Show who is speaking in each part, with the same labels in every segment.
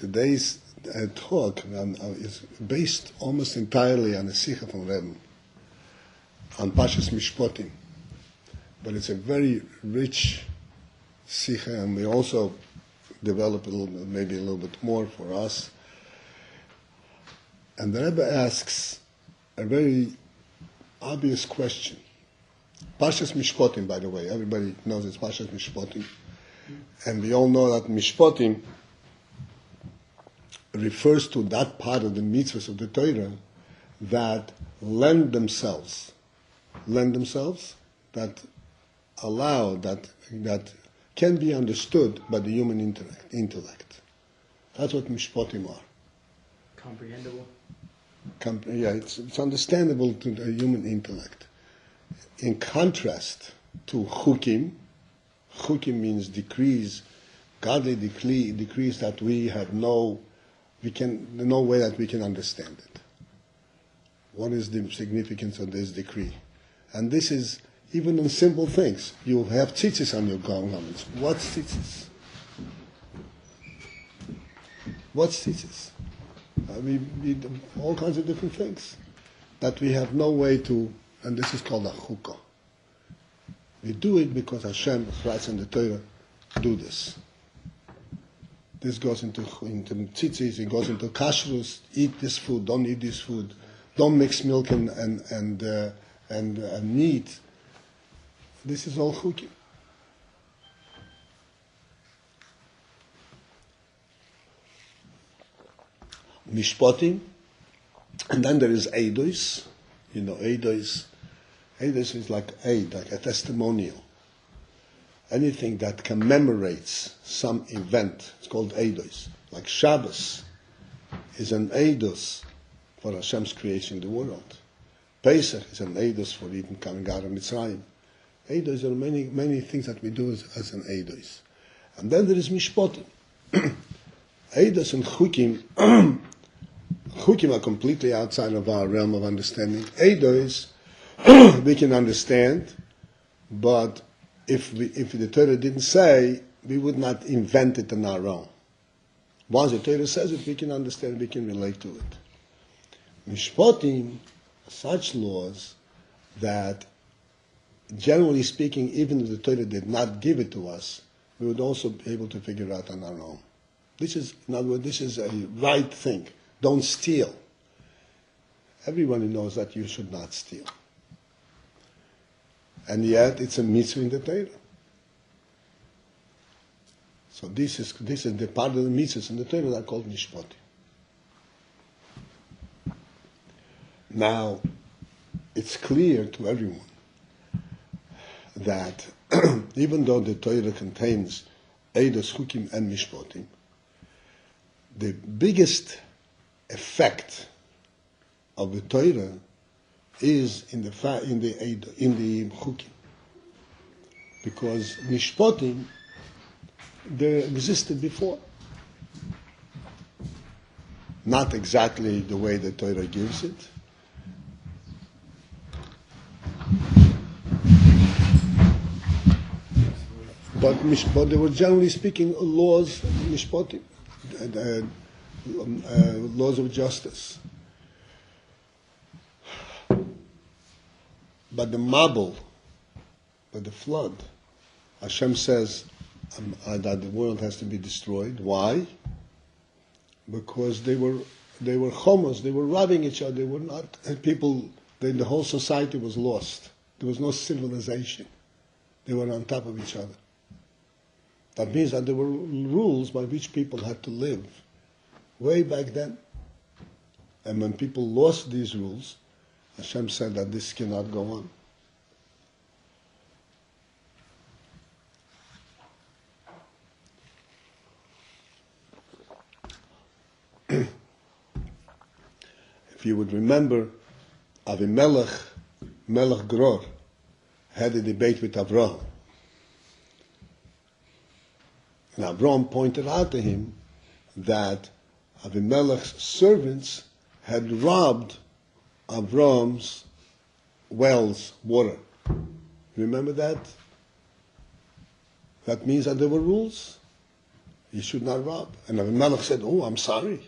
Speaker 1: Today's talk is based almost entirely on a Sikha from Rebbe, on Pashas Mishpatim. But it's a very rich Sikha, and we also develop maybe a little bit more for us. And the Rebbe asks a very obvious question. Pashas Mishpatim, by the way, everybody knows it's Pashas Mishpatim. And we all know that Mishpatim refers to that part of the mitzvahs of the Torah that lend themselves, that allow, that can be understood by the human intellect. That's what Mishpatim are.
Speaker 2: Comprehensible?
Speaker 1: It's understandable to the human intellect. In contrast to Chukim means decrees, godly decrees that we have no way that we can understand it. What is the significance of this decree? And this is even in simple things. You have tzitzis on your garments. What's tzitzis? What's tzitzis? We do all kinds of different things that we have no way to, and this is called a chukah. We do it because Hashem writes in the Torah, do this. This goes into tzitzis, it goes into kashrus, eat this food, don't eat this food, don't mix milk and meat. This is all chukim. Mishpatim, and then there is eidos. You know, eidos is like aid, like a testimonial. Anything that commemorates some event, it's called eidos. Like Shabbos is an eidos for Hashem's creation in the world. Pesach is an eidos for even coming out of Mitzrayim. Eidos are many things that we do as an eidos. And then there is Mishpatim. Eidos and Chukim, Chukim are completely outside of our realm of understanding. Eidos, we can understand, but if the Torah didn't say, we would not invent it on our own. Once the Torah says it, we can understand, we can relate to it. Mishpatim are such laws that, generally speaking, even if the Torah did not give it to us, we would also be able to figure it out on our own. This is, in other words, this is a right thing. Don't steal. Everyone knows that you should not steal. And yet, it's a mitzvah in the Torah. So this is the part of the mitzvahs in the Torah that are called Mishpatim. Now, it's clear to everyone that even though the Torah contains Eidos, Chukim, and Mishpatim, the biggest effect of the Torah is in the Chukim, because Mishpatim they existed before, not exactly the way the Torah gives it. But they were generally speaking laws, Mishpatim, laws of justice. But the Mabul, but the flood, Hashem says that the world has to be destroyed. Why? Because they were homos, they were robbing each other. They were not people. The whole society was lost. There was no civilization. They were on top of each other. That means that there were rules by which people had to live way back then. And when people lost these rules, Hashem said that this cannot go on. If you would remember, Avimelech, Melech Gror, had a debate with Avraham. And Avraham pointed out to him that Avimelech's servants had robbed Avraham's wells, water. Remember that? That means that there were rules. You should not rob. And Abimelech said, oh, I'm sorry.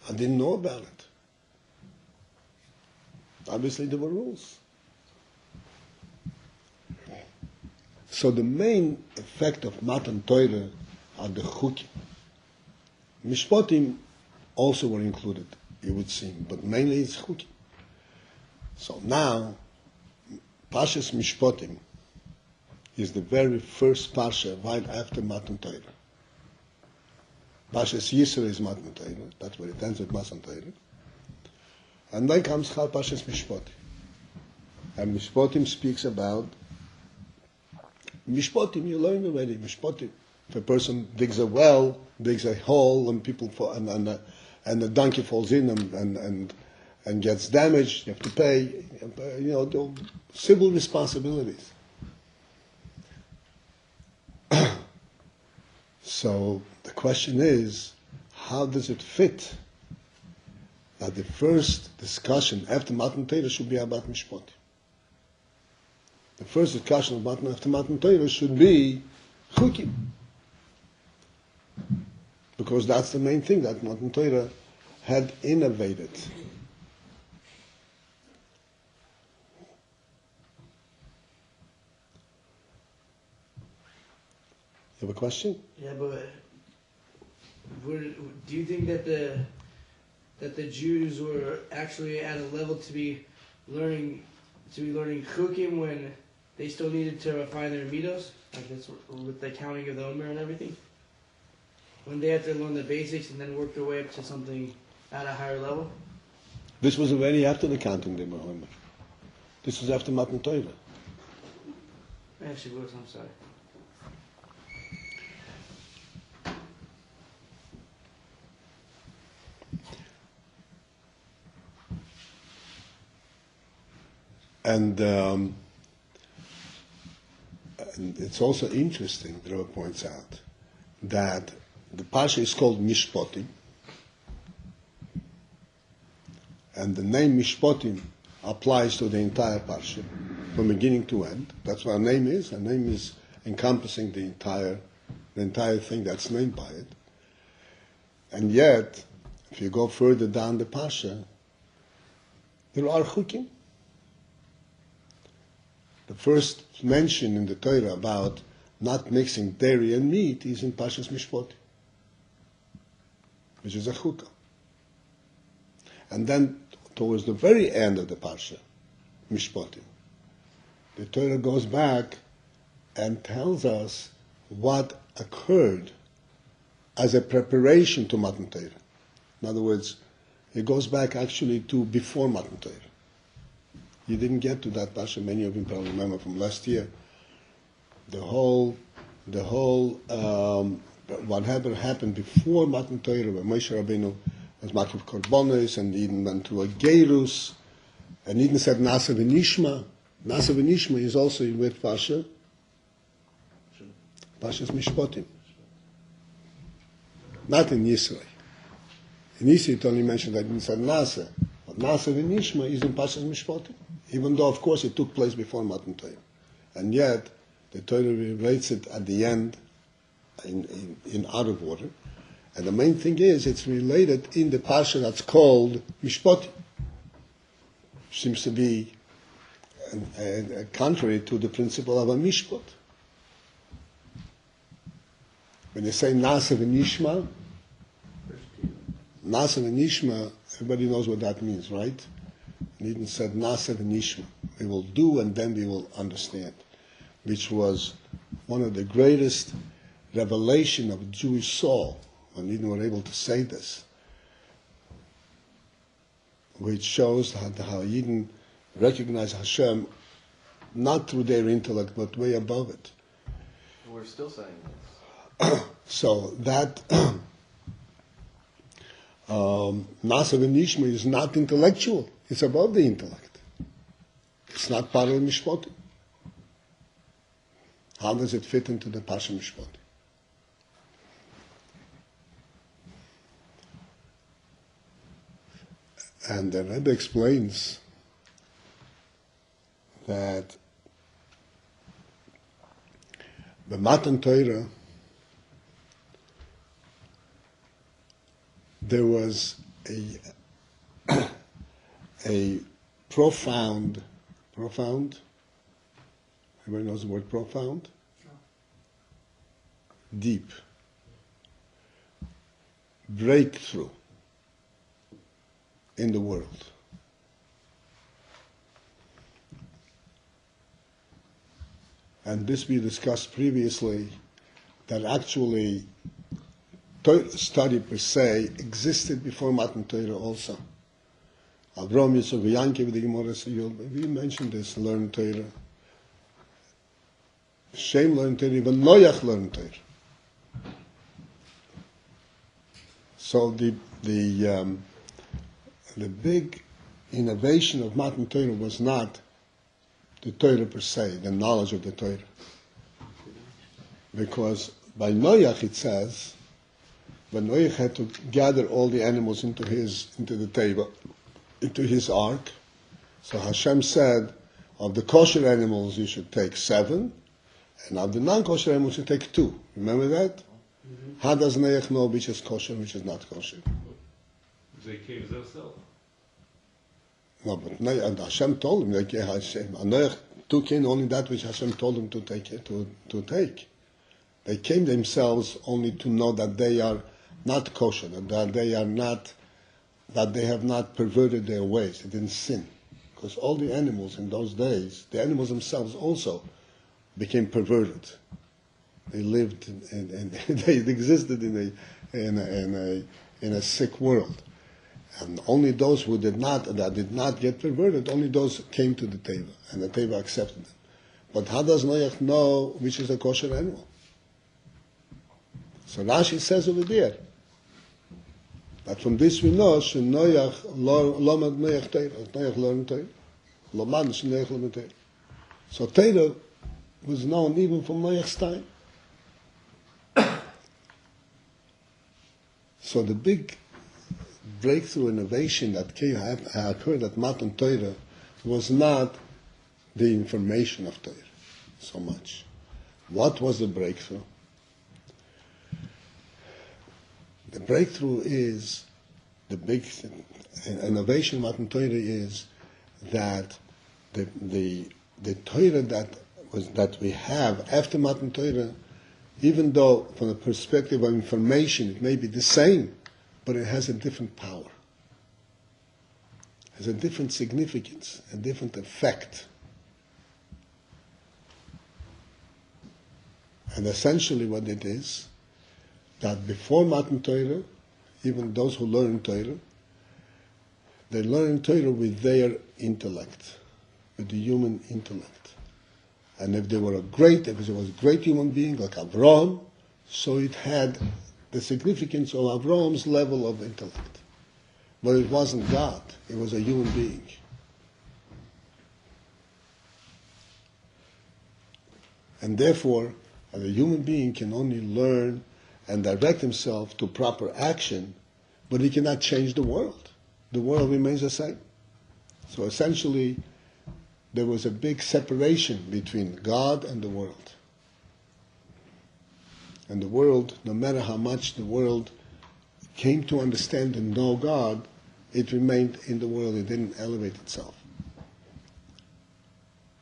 Speaker 1: I didn't know about it. Obviously there were rules. So the main effect of Matan Torah are the chukim. Mishpatim also were included, you would seem, but mainly it's chukim. So now, Parshas Mishpatim is the very first parsha right after Matan Torah. Parshas Yisro is Matan Torah, that's where it ends with Matan Torah. And then comes Parshas Mishpatim. And Mishpatim speaks about Mishpatim, you learn already. Mishpatim. If a person digs a well, digs a hole, and people fall, and the donkey falls in and gets damaged, you have to pay. The civil responsibilities. So the question is, how does it fit that the first discussion after Matan Torah should be about Mishpatim? The first discussion after Matan Torah should be chukim. Because that's the main thing that Matan Torah had innovated. You have a question?
Speaker 2: Yeah, but do you think that the Jews were actually at a level to be learning chukim when they still needed to refine their midos, like this, with the counting of the Omer and everything? When they had to learn the basics and then work their way up to something at a higher level?
Speaker 1: This was already after the counting the Omer. This was after Matan Torah.
Speaker 2: Actually, was, I'm sorry.
Speaker 1: And it's also interesting, the Rebbe points out, that the parsha is called Mishpatim, and the name Mishpatim applies to the entire parsha, from beginning to end. That's what our name is. Our name is encompassing the entire thing that's named by it. And yet, if you go further down the parsha, there are chukim. The first mention in the Torah about not mixing dairy and meat is in Parshas Mishpatim, which is a chukah. And then, towards the very end of the Parsha, Mishpatim, the Torah goes back and tells us what occurred as a preparation to Matan Torah. In other words, it goes back actually to before Matan Torah. You didn't get to that parsha. Many of you probably remember from last year. The whole whatever happened before Matan Torah, where Moshe Rabbeinu was Makiv Korbanos, and Eden went through a Gerus, and Eden said Nasa v'Nishma. Nasa v'Nishma is also in with parsha. Parshas Mishpatim. Not in Yisrael. In Yisrael it only mentioned that Eden said Nasa, but Nasa v'Nishma is in Parshas Mishpatim. Even though, of course, it took place before Matan Torah. And yet, the Torah relates it at the end in out of order. And the main thing is, it's related in the parsha that's called Mishpatim. Seems to be contrary to the principle of a Mishpat. When you say Nasa v'Nishma, Nasa v'Nishma, everybody knows what that means, right? Eden said, Nasa v'Nishma. We will do and then we will understand. Which was one of the greatest revelation of Jewish soul, when Eden were able to say this. Which shows how Eden recognized Hashem not through their intellect, but way above it.
Speaker 3: We're still saying this.
Speaker 1: So that Nasa v'Nishma is not intellectual. It's above the intellect. It's not part of Mishpatim. How does it fit into the Parsha Mishpatim? And the Rebbe explains that the Matan Torah there was a profound, everybody knows the word profound? Deep breakthrough in the world. And this we discussed previously, that actually Torah study per se existed before Matan Torah also. Avram Yitzchak Yankiv, the Gemara, we mentioned this, learn Torah. Shem learn Torah, even Noach learn Torah. So the big innovation of Matan Torah was not the Torah per se, the knowledge of the Torah. Because by Noach it says, when Noach had to gather all the animals into the table, into his ark, so Hashem said, of the kosher animals you should take 7, and of the non-kosher animals you take 2. Remember that? Mm-hmm. How does Noach know which is kosher and which is not kosher?
Speaker 4: They came themselves.
Speaker 1: No, but Hashem told him, Noach took in only that which Hashem told him to take. They came themselves only to know that they are not kosher, that they have not perverted their ways, they didn't sin. Because all the animals in those days, the animals themselves also became perverted. They lived and they existed in a sick world. And only those who did not get perverted, only those came to the table, and the table accepted them. But how does Noach know which is a kosher animal? So Rashi says over there that from this we know Noach lomad Noach Torah. Noach learned Torah. Lomad Noach learned Torah. So Torah was known even from Noach's time. So the big breakthrough innovation that occurred at Matan Torah was not the information of Torah so much. What was the breakthrough? The breakthrough is, the big innovation of Matan Torah is that the Torah that we have after Matan Torah, even though from the perspective of information it may be the same, but it has a different power, has a different significance, a different effect. And essentially what it is, that before Matan Torah, even those who learn Torah, they learn Torah with their intellect, with the human intellect. And if there was a great human being like Avraham, so it had the significance of Avraham's level of intellect. But it wasn't God, it was a human being. And therefore, a human being can only learn and direct himself to proper action, but he cannot change the world. The world remains the same. So essentially, there was a big separation between God and the world. And the world, no matter how much the world came to understand and know God, it remained in the world, it didn't elevate itself.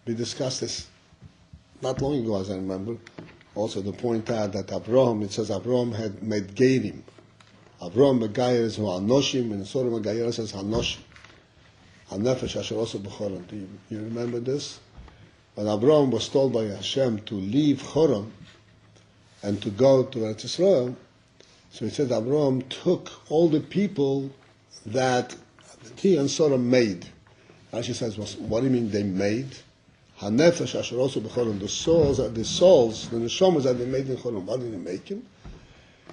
Speaker 1: We discussed this not long ago, as I remember, also to point out that Avraham, it says Avraham had made Gerim. Avraham Megayer hu Anoshim, and Sodom Megayer says Hanoshim. Hanefesh Asher also B'choram. Do you remember this? When Avraham was told by Hashem to leave Choram and to go to Eretz Yisrael, so it says Avraham took all the people that he and Sodom made. Rashi says, what do you mean they made? Hanefesh Asher also B'choram. The souls, the neshamas that they made in Choram. What did they make him?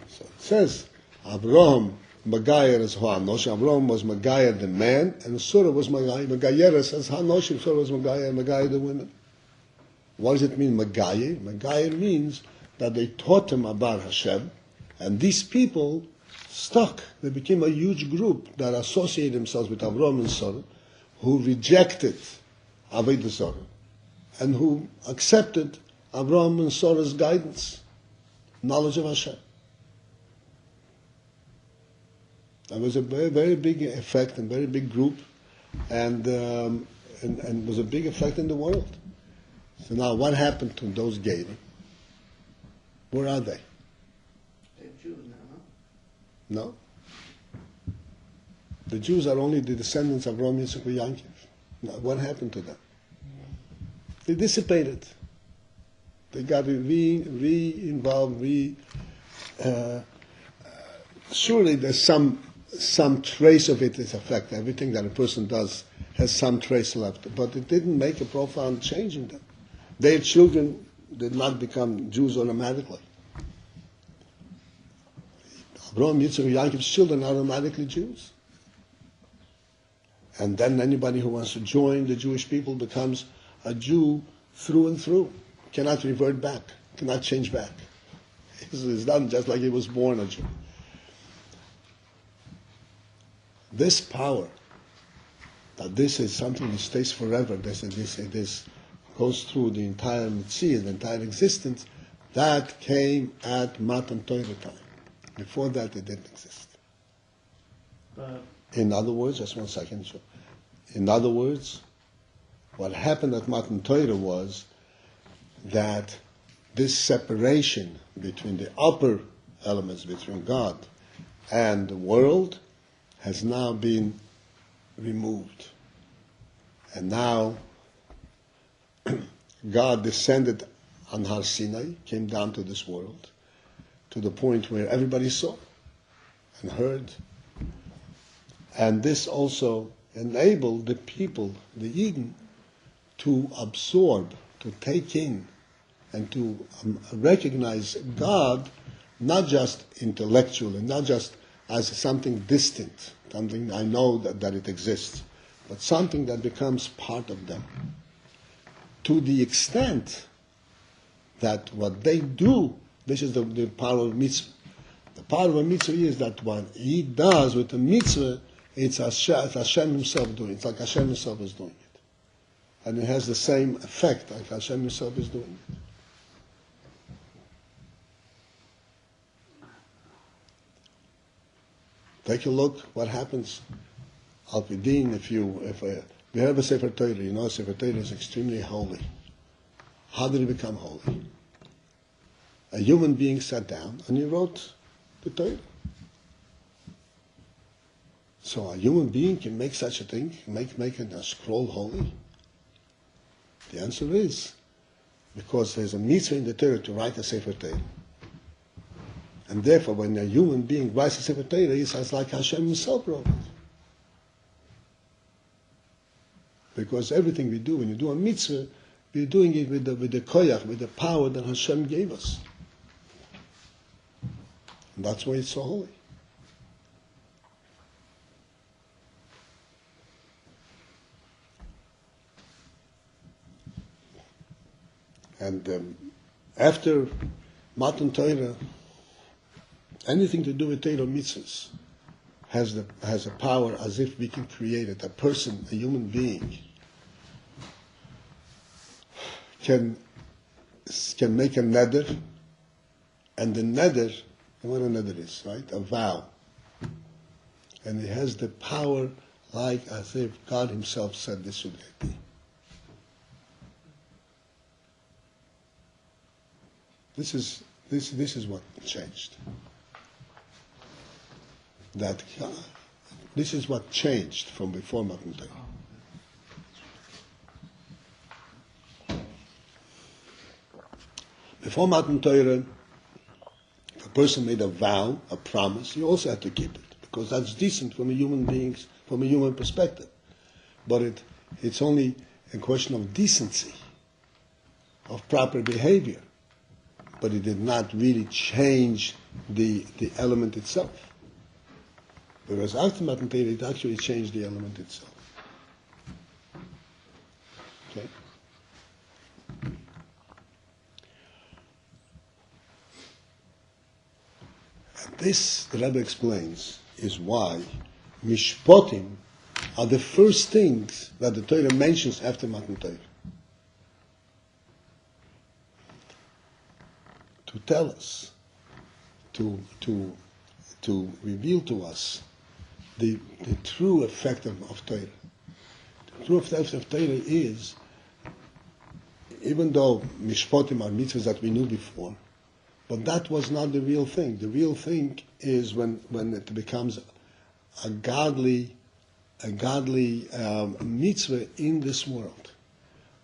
Speaker 1: So it says, Avraham Megayer is Hanosh. Avraham was Megayer the man, and Surah was Megayer says Hanosh. Surah was Megayer the women. What does it mean, Megayer? Megayer means that they taught him about Hashem, and these people stuck. They became a huge group that associated themselves with Avraham and Sarah, who rejected Avodah Zarah, and who accepted Avraham and Sarah's guidance, knowledge of Hashem. There was a very, very big effect and very big group, and was a big effect in the world. So now, what happened to those Gerim? Where are they?
Speaker 2: They're Jews now,
Speaker 1: No. The Jews are only the descendants of Rom Yitzchak and Yankiv. Now, what happened to them? They dissipated. They got re-involved, surely there's some trace of it is effect. Everything that a person does has some trace left, but it didn't make a profound change in them. Their children did not become Jews automatically. Abraham, Yitzchak, and Yaakov's children are automatically Jews. And then anybody who wants to join the Jewish people becomes a Jew through and through. Cannot revert back, cannot change back. It's done just like he was born a Jew. This power, that this is something that stays forever, this goes through the entire Mitzvah, the entire existence, that came at Matan Torah time. Before that, it didn't exist. In other words, just one second. In other words, what happened at Matan Torah was that this separation between the upper elements, between God and the world, has now been removed. And now, God descended on Har Sinai, came down to this world, to the point where everybody saw and heard. And this also enabled the people, the Eden, to absorb, to take in, and to recognize God not just intellectually, not just as something distant, something I know that it exists, but something that becomes part of them. To the extent that what they do, this is the power of mitzvah. The power of a mitzvah is that what he does with the mitzvah, it's Hashem himself doing it. It's like Hashem himself is doing it. And it has the same effect like Hashem himself is doing it. Take a look what happens. Al-Pidin, if we have a Sefer Torah, you know Sefer Torah is extremely holy. How did it become holy? A human being sat down and he wrote the Torah. So a human being can make such a thing, make a scroll holy? The answer is because there's a mitzvah in the Torah to write a Sefer Torah. And therefore, when a human being writes a Sefer Torah, he says like Hashem himself wrote it. Because everything we do, when you do a mitzvah, we're doing it with the koyach, with the power that Hashem gave us. And that's why it's so holy. And after Matan Torah, anything to do with Torah mitzvahs has a power as if we can create it. A person, a human being, can make a neder, and the neder, what a neder is, right? A vow. And it has the power like as if God himself said this should be. This is what changed. This is what changed from before Matan Torah. Before Matan Torah, if a person made a vow, a promise, he also had to keep it, because that's decent from a human perspective. But it's only a question of decency, of proper behavior. But it did not really change the element itself. Whereas after Matan Torah, it actually changed the element itself. Okay? And this, the Rebbe explains, is why Mishpatim are the first things that the Torah mentions after Matan Torah. To tell us, to reveal to us the true effect of Torah. The true effect of Torah is, even though Mishpatim are mitzvahs that we knew before, but that was not the real thing. The real thing is when it becomes a godly mitzvah in this world.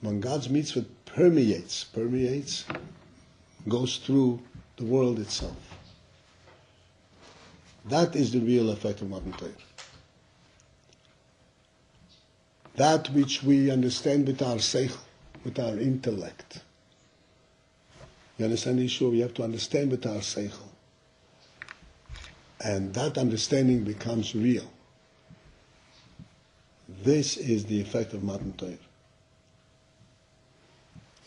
Speaker 1: When God's mitzvah permeates, goes through the world itself. That is the real effect of Matan Torah. That which we understand with our seichel, with our intellect. You understand the issue? We have to understand with our seichel. And that understanding becomes real. This is the effect of Matan Torah.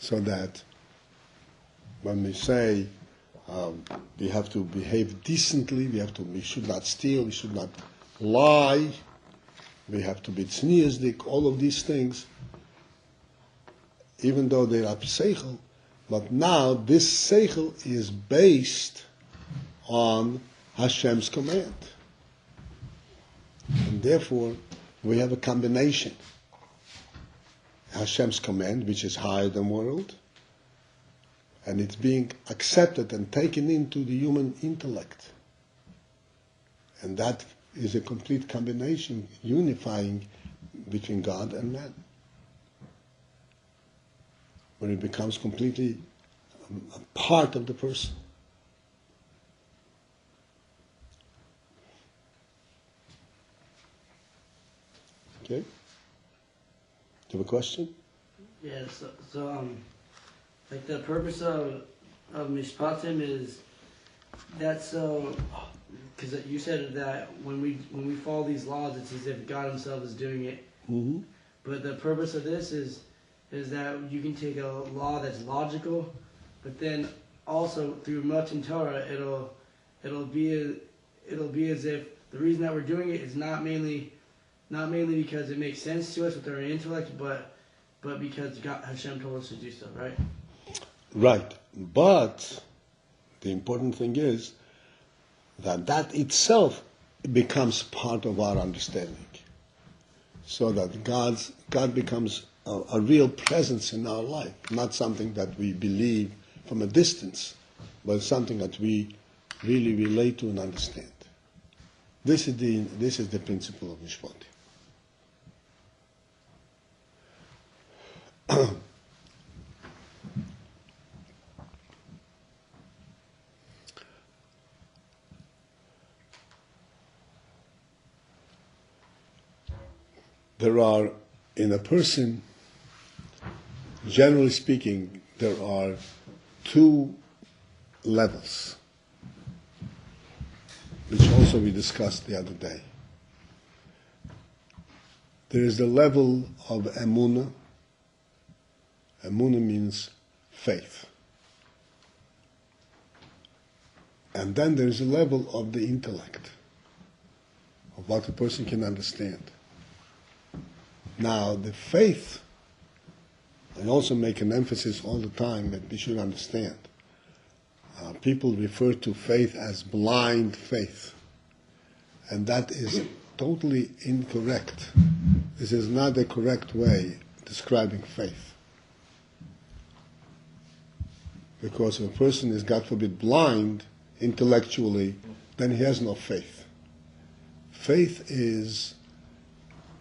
Speaker 1: So that when we say we have to behave decently, we should not steal, we should not lie, we have to be tzniusdik, all of these things, even though they are seichel, but now this seichel is based on Hashem's command. And therefore, we have a combination. Hashem's command, which is higher than world, and it's being accepted and taken into the human intellect. And that is a complete combination, unifying between God and man. When it becomes completely a part of the person. Okay? Do you have a question?
Speaker 2: Yeah, so like the purpose of Mishpatim is that so, because you said that when we follow these laws, it's as if God Himself is doing it.
Speaker 1: Mm-hmm.
Speaker 2: But the purpose of this is that you can take a law that's logical, but then also through Matan Torah, it'll be as if the reason that we're doing it is not mainly because it makes sense to us with our intellect, but because Hashem told us to do so, right?
Speaker 1: Right. But the important thing is that itself becomes part of our understanding. So that God becomes a real presence in our life, not something that we believe from a distance, but something that we really relate to and understand. This is the principle of Mishpatim. There are, in a person, generally speaking, there are two levels, which also we discussed the other day. There is the level of emunah. Emunah means faith. And then there is a level of the intellect, of what a person can understand. Now, the faith, I also make an emphasis all the time that we should understand. People refer to faith as blind faith. And that is totally incorrect. This is not the correct way of describing faith. Because if a person is, God forbid, blind intellectually, then he has no faith. Faith is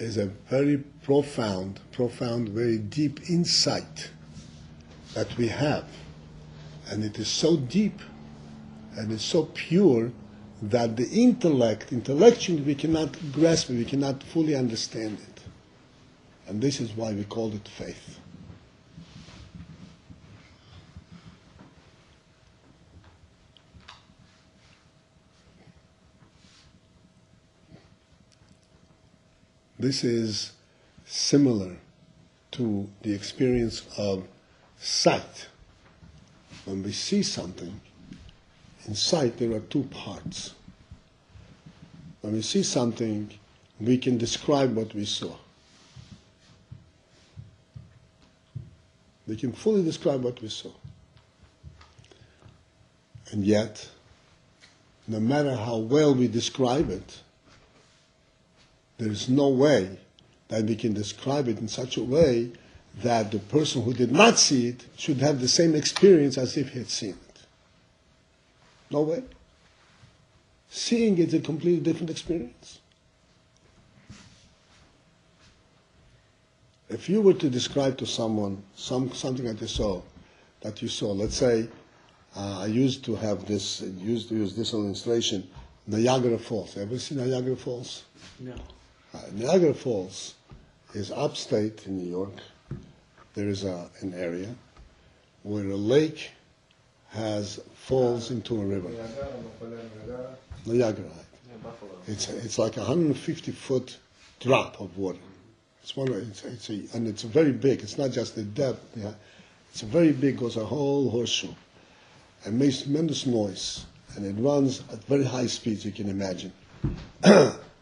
Speaker 1: a very profound, very deep insight that we have. And it is so deep and it's so pure that the intellectually we cannot grasp it, we cannot fully understand it. And this is why we call it faith. This is similar to the experience of sight. When we see something, in sight there are two parts. When we see something, we can describe what we saw. We can fully describe what we saw. And yet, no matter how well we describe it, there is no way that we can describe it in such a way that the person who did not see it should have the same experience as if he had seen it. No way. Seeing it is a completely different experience. If you were to describe to someone something that you saw, let's say, I used to use this illustration, Niagara Falls. Ever seen Niagara Falls?
Speaker 2: No.
Speaker 1: Niagara Falls is upstate in New York. There is an area where a lake falls into a river. Niagara.
Speaker 3: Yeah, Buffalo.
Speaker 1: It's like a 150-foot drop of water. And it's very big. It's not just the depth. Yeah. It's very big. Goes a whole horseshoe, and makes tremendous noise. And it runs at very high speeds. You can imagine.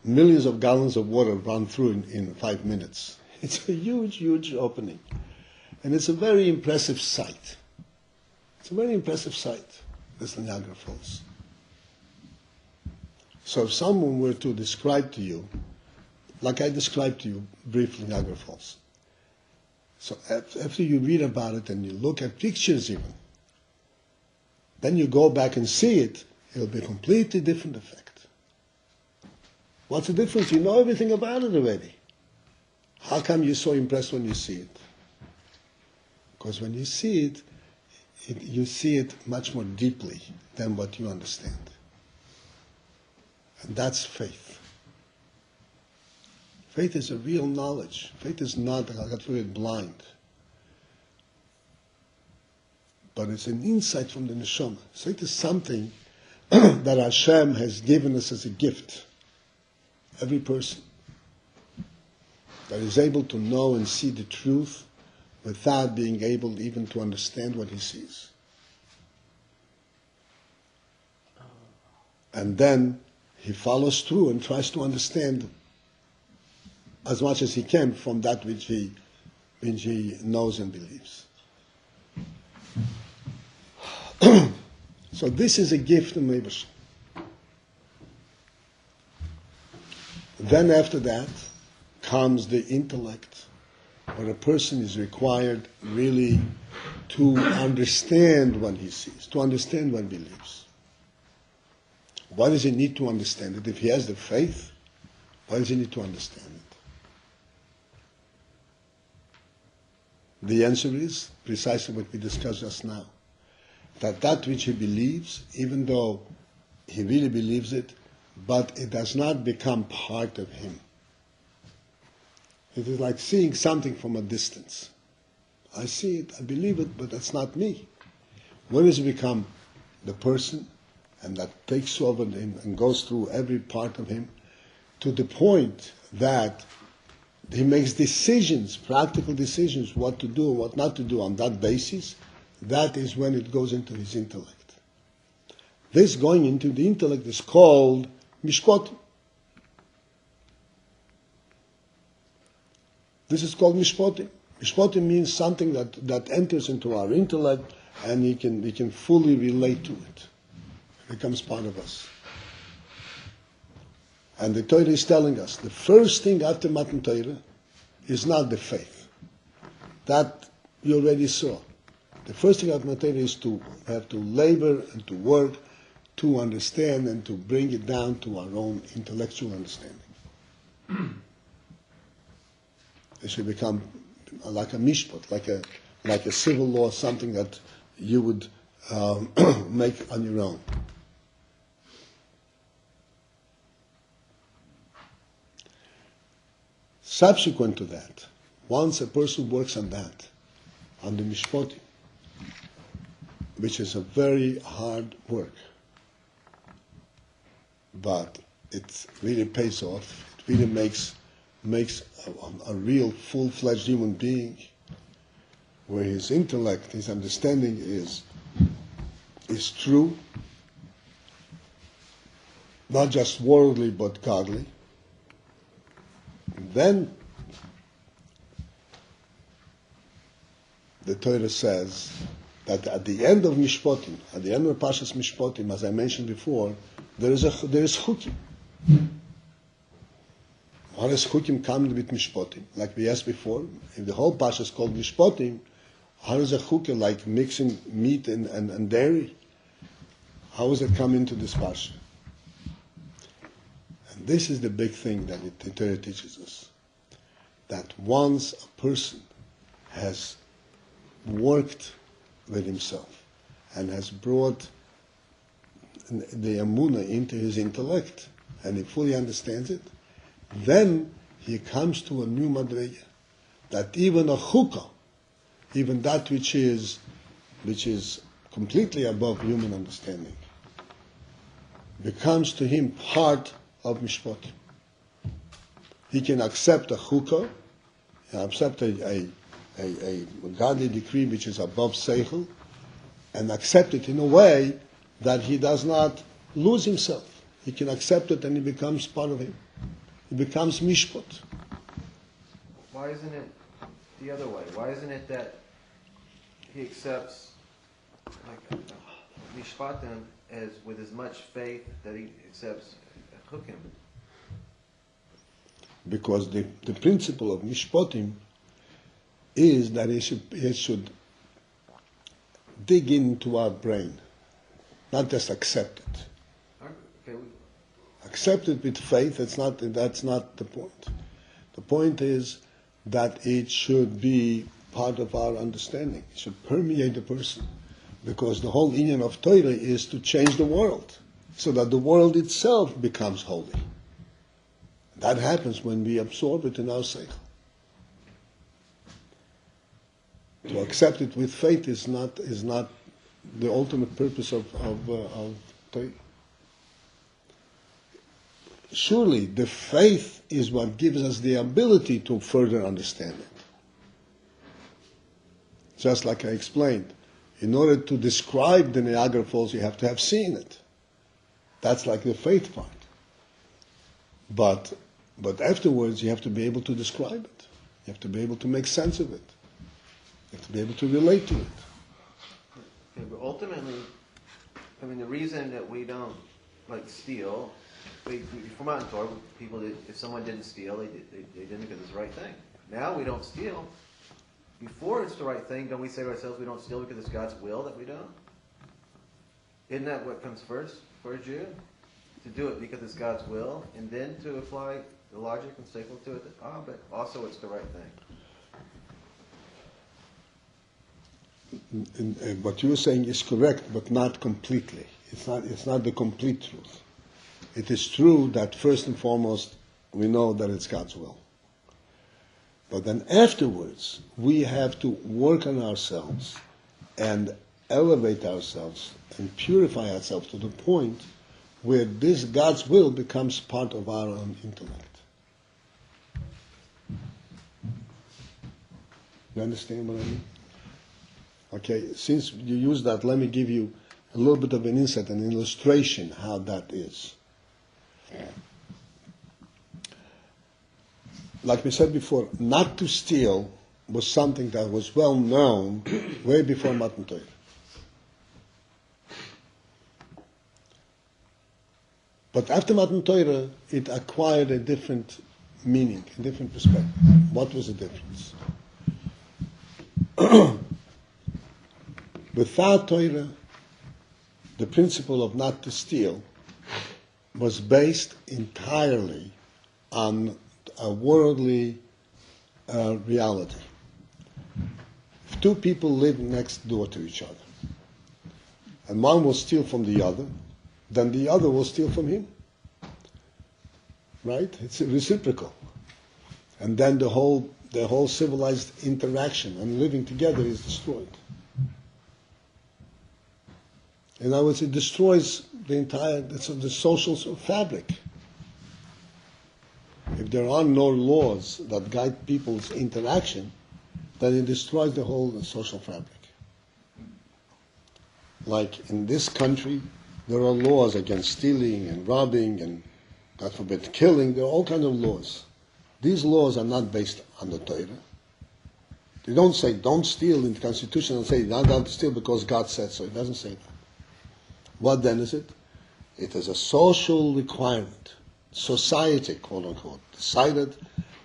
Speaker 1: Millions of gallons of water run through in 5 minutes. It's a huge, huge opening, and it's a very impressive sight. It's a very impressive sight. This Niagara Falls. So if someone were to describe to you, like I described to you briefly, Niagara Falls. So after you read about it and you look at pictures even, then you go back and see it, it'll be a completely different effect. What's the difference? You know everything about it already. How come you're so impressed when you see it? Because when you see it, you see it much more deeply than what you understand. And that's faith. Faith is a real knowledge. Faith is not, I got to blind. But it's an insight from the neshama. Faith is something that Hashem has given us as a gift. Every person that is able to know and see the truth without being able even to understand what he sees. And then he follows through and tries to understand as much as he can from that which he knows and believes. So this is a gift from Eibusha. Then after that comes the intellect, where a person is required really to understand what he sees, to understand what he believes. Why does he need to understand it? If he has the faith, why does he need to understand it? The answer is precisely what we discussed just now. That which he believes, even though he really believes it, but it does not become part of him. It is like seeing something from a distance. I see it, I believe it, but that's not me. When does it become the person, and that takes over him and goes through every part of him, to the point that he makes decisions, practical decisions, what to do and what not to do on that basis, that is when it goes into his intellect. This going into the intellect is called Mishpatim. This is called Mishpatim. Mishpatim means something that enters into our intellect and we can fully relate to it. It becomes part of us. And the Torah is telling us the first thing after Matan Torah is not the faith. That you already saw. The first thing after Matan Torah is to have to labor and to work to understand and to bring it down to our own intellectual understanding. It should become like a mishpat, like a civil law, something that you would make on your own. Subsequent to that, once a person works on that, on the Mishpatim, which is a very hard work, but it really pays off. It really makes a real full-fledged human being, where his intellect, his understanding is true, not just worldly but godly. And then the Torah says that at the end of Mishpatim, at the end of Parshas Mishpatim, as I mentioned before, there is chukim. What How does chukim come with mishpatim? Like we asked before, if the whole pasha is called mishpatim, how does a chukim like mixing meat and dairy? How does it come into this pasha? And this is the big thing that the Torah teaches us. That once a person has worked with himself and has brought the emunah into his intellect and he fully understands it, then he comes to a new madrega, that even a chukah, even that which is completely above human understanding, becomes to him part of mishpat. He can accept a chukah, accept a godly decree which is above seichel, and accept it in a way that he does not lose himself. He can accept it and it becomes part of him. It becomes mishpat.
Speaker 3: Why isn't it the other way? Why isn't it that he accepts like mishpatim as with as much faith that he accepts chukim?
Speaker 1: Because the principle of mishpatim is that it should dig into our brain, not just accept it.
Speaker 3: Okay.
Speaker 1: Accept it with faith. That's not the point. The point is that it should be part of our understanding. It should permeate the person, because the whole inyan of Torah is to change the world, so that the world itself becomes holy. That happens when we absorb it in our seichel. To accept it with faith is not the ultimate purpose of Torah. Surely the faith is what gives us the ability to further understand it. Just like I explained, in order to describe the Niagara Falls, you have to have seen it. That's like the faith part. But afterwards, you have to be able to describe it. You have to be able to make sense of it. You have to be able to relate to it.
Speaker 3: Okay, but ultimately, I mean, the reason that we don't like steal, from out in Torah, people, if someone didn't steal, they didn't because it's the right thing. Now we don't steal. Before it's the right thing, don't we say to ourselves we don't steal because it's God's will that we don't? Isn't that what comes first for a Jew? To do it because it's God's will, and then to apply the logic and seichel to it. But also it's the right thing.
Speaker 1: What you're saying is correct, but not completely. It's not the complete truth. It is true that first and foremost we know that it's God's will. But then afterwards we have to work on ourselves and elevate ourselves and purify ourselves to the point where this God's will becomes part of our own intellect. You understand what I mean? Okay, since you use that, let me give you a little bit of an insight, an illustration how that is. Like we said before, not to steal was something that was well known way before Matan Torah. But after Matan Torah, it acquired a different meaning, a different perspective. What was the difference? Without Torah, the principle of not to steal was based entirely on a worldly reality. If two people live next door to each other, and one will steal from the other, then the other will steal from him. Right? It's reciprocal. And then the whole civilized interaction and living together is destroyed. In other words, it destroys the social fabric. If there are no laws that guide people's interaction, then it destroys the whole social fabric. Like in this country, there are laws against stealing and robbing and, God forbid, killing. There are all kinds of laws. These laws are not based on the Torah. They don't say don't steal in the Constitution and say don't steal because God said so. It doesn't say that. What then is it? It is a social requirement. society, quote unquote, decided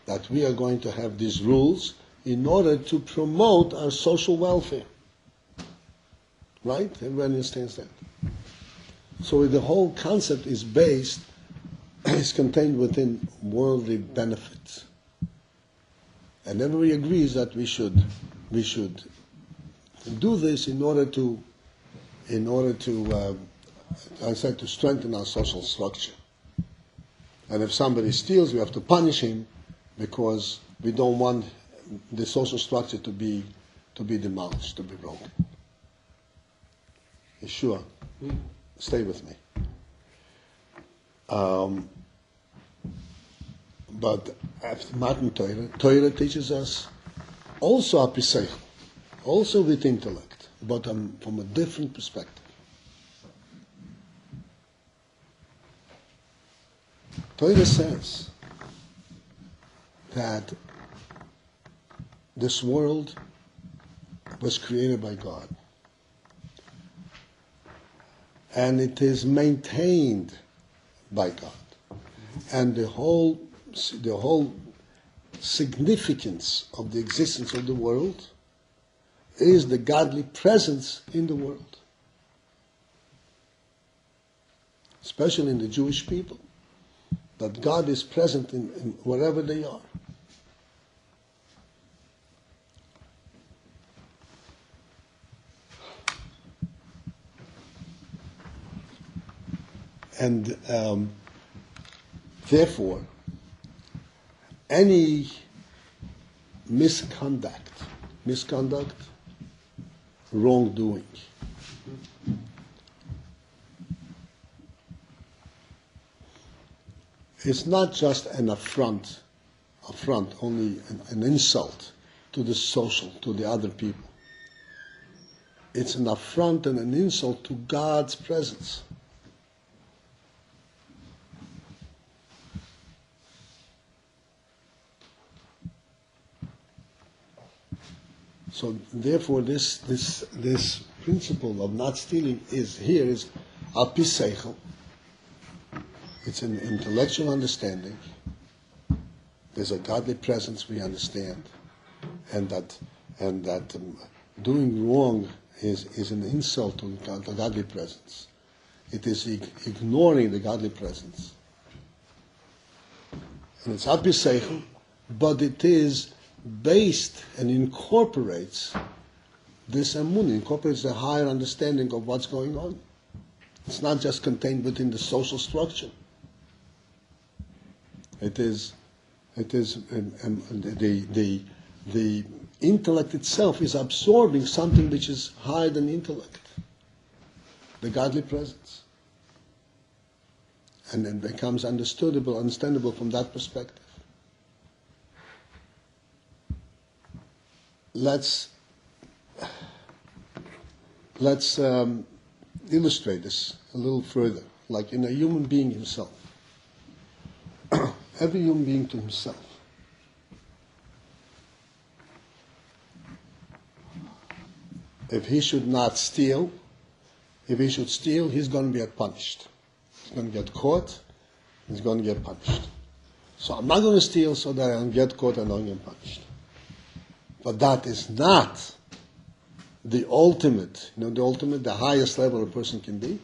Speaker 1: that we are going to have these rules in order to promote our social welfare. Right? Everybody understands that. So the whole concept is contained within worldly benefits. And everybody agrees that we should do this in order to strengthen our social structure. And if somebody steals, we have to punish him because we don't want the social structure to be demolished, to be broken. Yeshua, stay with me. But after Matan Torah teaches us also apiseichel, also with intellect, but from a different perspective. Torah says that this world was created by God. And it is maintained by God. And the whole significance of the existence of the world is the godly presence in the world. Especially in the Jewish people. That God is present in wherever they are. And therefore, any misconduct, wrongdoing, it's not just an affront, only an insult to the social, to the other people. It's an affront and an insult to God's presence. So therefore, this principle of not stealing is apiseichel. It's an intellectual understanding. There's a godly presence we understand, and that doing wrong is an insult to the godly presence. It is ignoring the godly presence, and it's apiseichel, but it is based and incorporates this emunah, incorporates the higher understanding of what's going on. It's not just contained within the social structure. The intellect itself is absorbing something which is higher than intellect, the godly presence, and it becomes understandable from that perspective. Let's illustrate this a little further, like in a human being himself. Every human being to himself. If he should not steal, if he should steal, he's going to get punished. He's going to get caught, he's going to get punished. So I'm not going to steal so that I don't get caught and don't get punished. But that is not the ultimate, the highest level a person can be.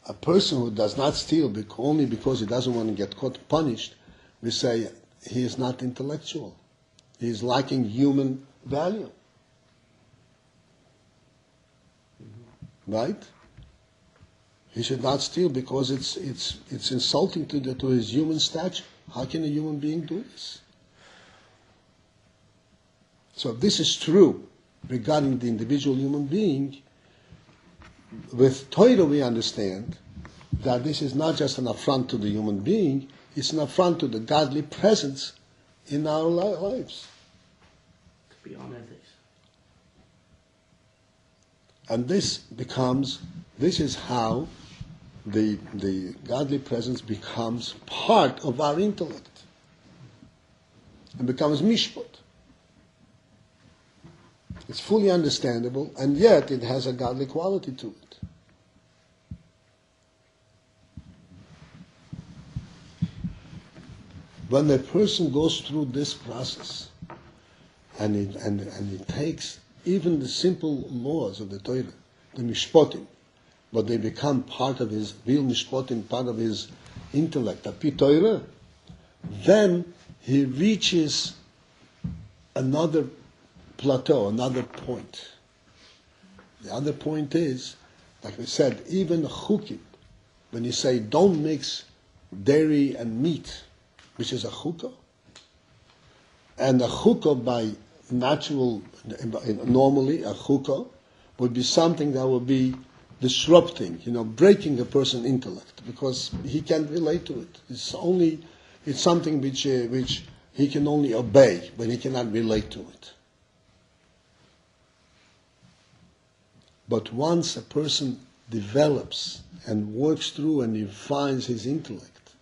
Speaker 1: A person who does not steal only because he doesn't want to get caught, punished, we say he is not intellectual. He is lacking human value. Right? He should not steal because it's insulting to his human stature. How can a human being do this? So if this is true regarding the individual human being, with Torah we understand that this is not just an affront to the human being, it's an affront to the godly presence in our lives.
Speaker 2: It's beyond ethics.
Speaker 1: And this is how the godly presence becomes part of our intellect and becomes mishpat. It's fully understandable, and yet it has a godly quality to it. When a person goes through this process, and he takes even the simple laws of the Torah, the Mishpatim, but they become part of his real Mishpatim, part of his intellect, Api Torah, then he reaches another plateau, another point. The other point is, like we said, even chukim, when you say don't mix dairy and meat, which is a chukkah, and a chukkah by natural, normally a chukkah would be something that would be disrupting, breaking a person's intellect, because he can't relate to it. It's something which he can only obey, but he cannot relate to it. But once a person develops and works through and he finds his intellect,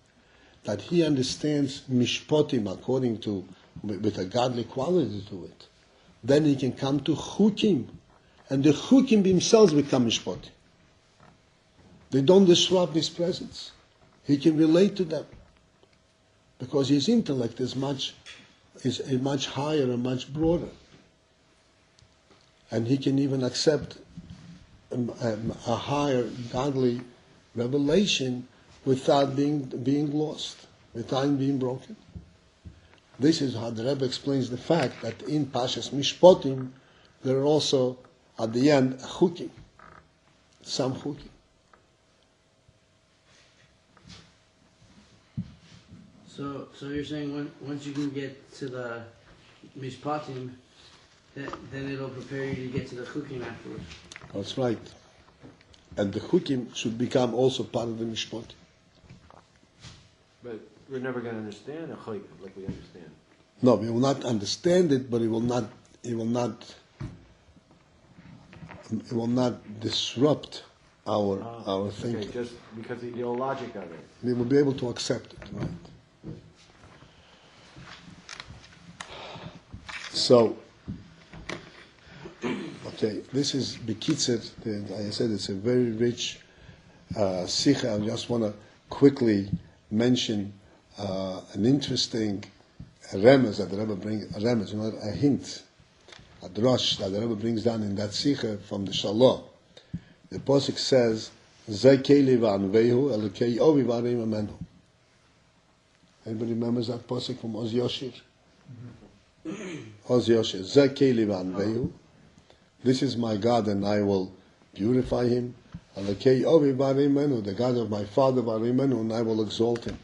Speaker 1: that he understands mishpatim according to, with a godly quality to it, then he can come to chukim, and the chukim themselves become mishpatim. They don't disrupt his presence. He can relate to them, because his intellect is much higher and much broader, and he can even accept a higher godly revelation without being lost, without being broken. This is how the Rebbe explains the fact that in Pashas Mishpatim there are also at the end chukim, some chukim.
Speaker 2: So you're saying once you can get to the Mishpatim, then it'll prepare you to get to the chukim afterwards.
Speaker 1: That's right. And the chukim should become also part of the mishpat.
Speaker 3: But we're never going to understand a chayk like we understand.
Speaker 1: No, we will not understand it, but it will not disrupt our thinking.
Speaker 3: Okay, just because of the logic of it.
Speaker 1: We will be able to accept it, right? So, okay, this is Bekitzer. Like I said, it's a very rich sikha. I just want to quickly mention an interesting remez that the Rebbe brings, a hint, a drush that the Rebbe brings down in that sikha from the Shalom. The posuk says, "Zeh keli v'anvehu elokei ovi v'areim amenu." Anybody remembers that posuk from Oz Yoshir? Oz Yoshir, "Zeh keli v'anvehu." This is my God, and I will purify him. Elokei ovi v'areim amenu, the God of my father v'areim amenu, and I will exalt him.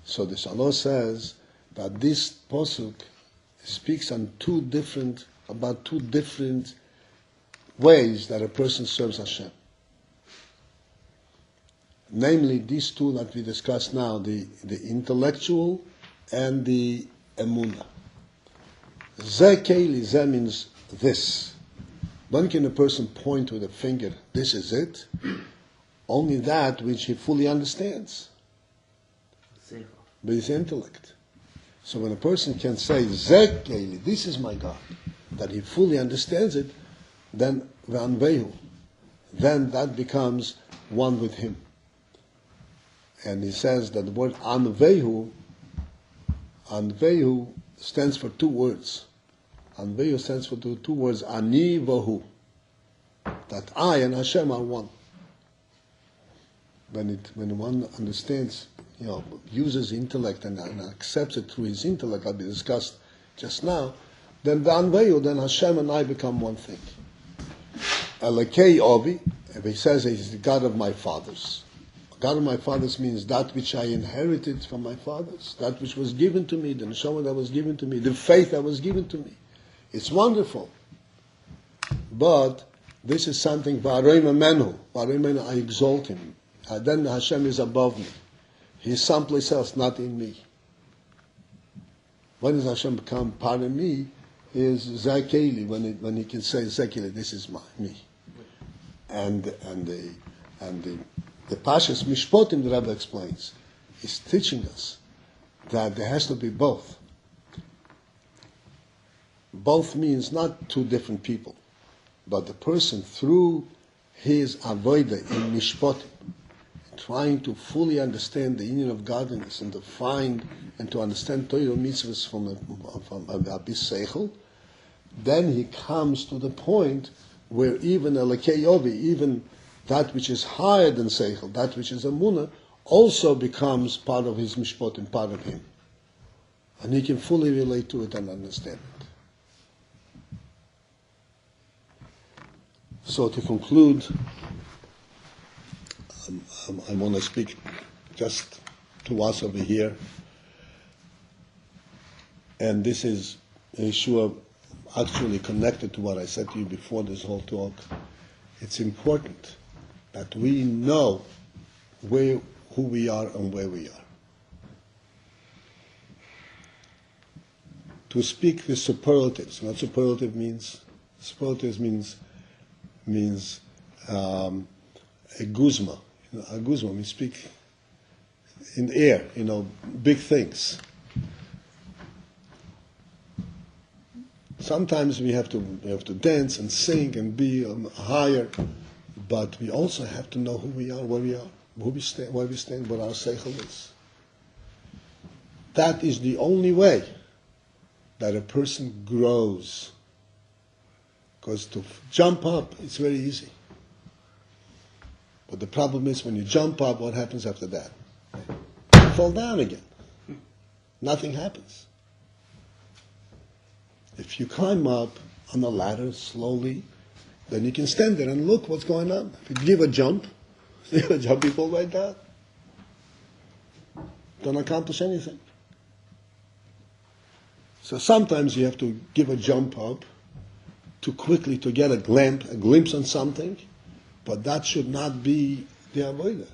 Speaker 1: So the Shalom says that this posuk speaks on about two different ways that a person serves Hashem. Namely, these two that we discuss now, the intellectual and the emunah. Zeh keli, zeh means this. When can a person point with a finger, this is it? Only that which he fully understands. With his intellect. So when a person can say, Zeh keli, this is my God, that he fully understands it, then v'anvehu, then that becomes one with him. And he says that the word anvehu stands for two words. Anvehu stands for two words, ani vahu, that I and Hashem are one. When one understands, uses intellect and accepts it through his intellect, like we discussed just now, then Hashem and I become one thing. Elokei Ovi, if he says he's the God of my fathers. God of my fathers means that which I inherited from my fathers, that which was given to me, the neshama that was given to me, the faith that was given to me. It's wonderful. But this is something, v'areim amenu, I exalt him. Then Hashem is above me. He's someplace else, not in me. When does Hashem become part of me? Is Zeh keli, when he can say Zeh keli, this is me. And the Pashas Mishpatim, the Rebbe explains, is teaching us that there has to be both. Both means not two different people, but the person through his avodah in Mishpatim, trying to fully understand the union of godliness and to find and to understand Torah mitzvahs from Abyss Seichel, then he comes to the point where even Elokei Ovi, even that which is higher than Seichel, that which is Amunah, also becomes part of his Mishpatim, part of him. And he can fully relate to it and understand it. So to conclude, I want to speak just to us over here. And this is an issue actually connected to what I said to you before this whole talk. It's important that we know who we are and where we are. To speak with superlatives. What superlative means? Superlatives means a guzma. A guzma means speak in the air, big things. Sometimes we have to dance and sing and be higher, but we also have to know who we are, where we are, where we stand, what our seichel is. That is the only way that a person grows. Because to jump up, it's very easy. But the problem is when you jump up, what happens after that? You fall down again. Nothing happens. If you climb up on the ladder slowly, then you can stand there and look what's going on. If you give a jump, you fall right down. Don't accomplish anything. So sometimes you have to give a jump up too quickly to get a glimpse on something, but that should not be the avodah.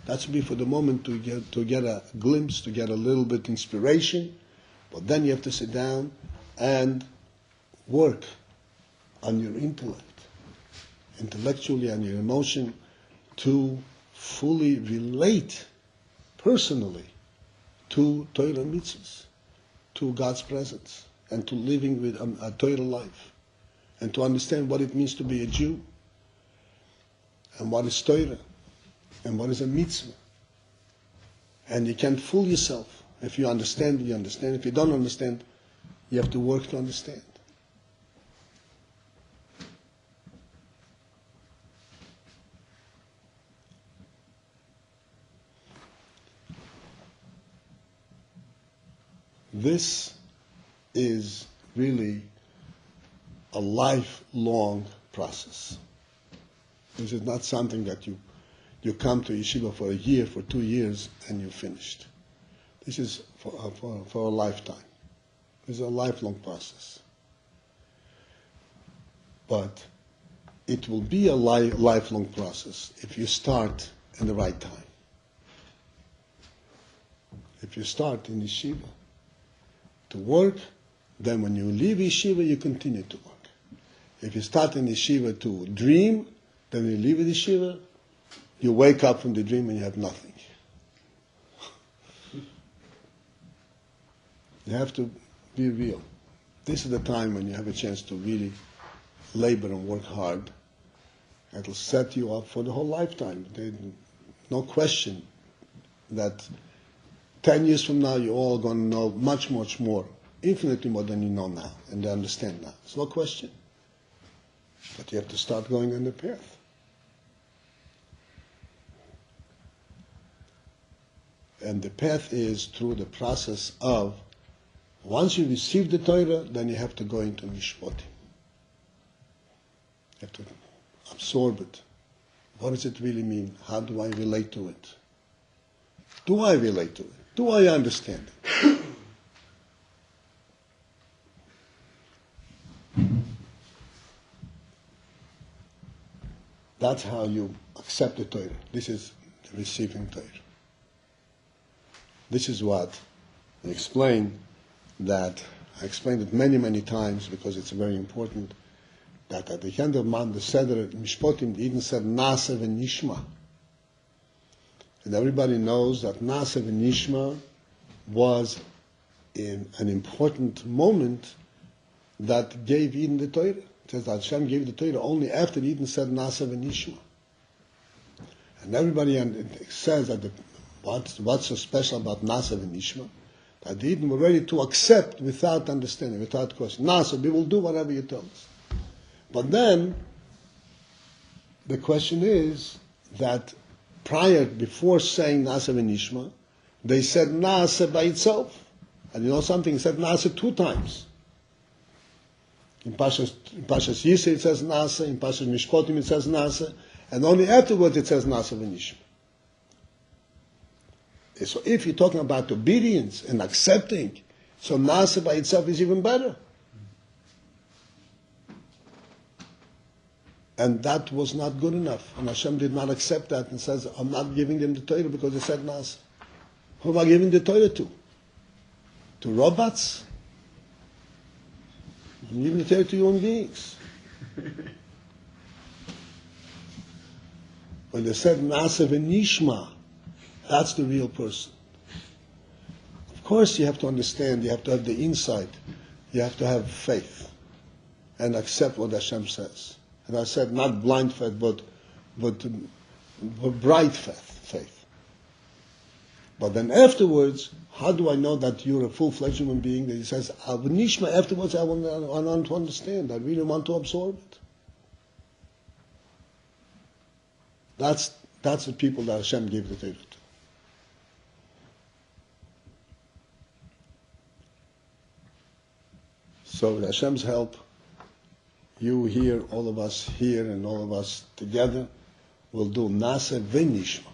Speaker 1: That should be for the moment to get a glimpse, to get a little bit inspiration, but then you have to sit down and work on your intellect, intellectually, on your emotion, to fully relate personally to Torah mitzvahs, to God's presence, and to living with a Torah life, and to understand what it means to be a Jew, and what is Torah, and what is a mitzvah. And you can't fool yourself. If you understand, you understand. If you don't understand, you have to work to understand. This is really a lifelong process. This is not something that you come to yeshiva for a year, for 2 years, and you're finished. This is for a lifetime. This is a lifelong process. But it will be a lifelong process if you start in the right time. If you start in yeshiva to work, then when you leave yeshiva, you continue to work. If you start in yeshiva to dream, then when you leave yeshiva, you wake up from the dream and you have nothing. You have to be real. This is the time when you have a chance to really labor and work hard. It will set you up for the whole lifetime. There's no question that 10 years from now you're all going to know much, much more, infinitely more than you know now and understand now. There's no question. But you have to start going on the path. And the path is through the process of, once you receive the Torah, then you have to go into Mishpatim. You have to absorb it. What does it really mean? How do I relate to it? Do I relate to it? Do I understand it? That's how you accept the Torah. This is the receiving Torah. This is what I explained that, I explained it many, many times because it's very important, that at the end of the Seder Mishpatim, Eden said, Nasa v'nishma. And everybody knows that Nasa v'nishma was an important moment that gave Eden the Torah. It says that Hashem gave the Torah only after Eden said Nasa v'nishma. And everybody says that what's so special about Nasa and Nishma? That they were ready to accept without understanding, without question. Nasa, we will do whatever you tell us. But then, the question is that before saying Nasa and Nishma, they said Nasa by itself. And you know something? It said Nasa 2 times. In Pashas Yisra it says Nasa, in Pashas Mishpatim it says Nasa, and only afterwards it says Nasa v'nishma. So if you're talking about obedience and accepting, so Nasa by itself is even better. And that was not good enough. And Hashem did not accept that and says, I'm not giving them the Torah because they said Nasa. Who am I giving the Torah to? To robots? I'm giving the Torah to human beings. When they said Nasa v'nishma, that's the real person. Of course you have to understand, you have to have the insight, you have to have faith and accept what Hashem says. And I said not blind faith, but bright faith. But then afterwards, how do I know that you're a full-fledged human being? That he says, Nishma, afterwards I want to understand. I really want to absorb it. That's the people that Hashem gave the Torah to. So with Hashem's help, you here, all of us here, and all of us together will do Nasa v'nishma.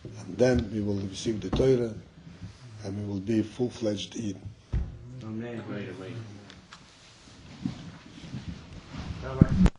Speaker 1: And then we will receive the Torah, and we will be full-fledged Eden.
Speaker 2: Amen.
Speaker 4: Wait.
Speaker 2: Bye-bye.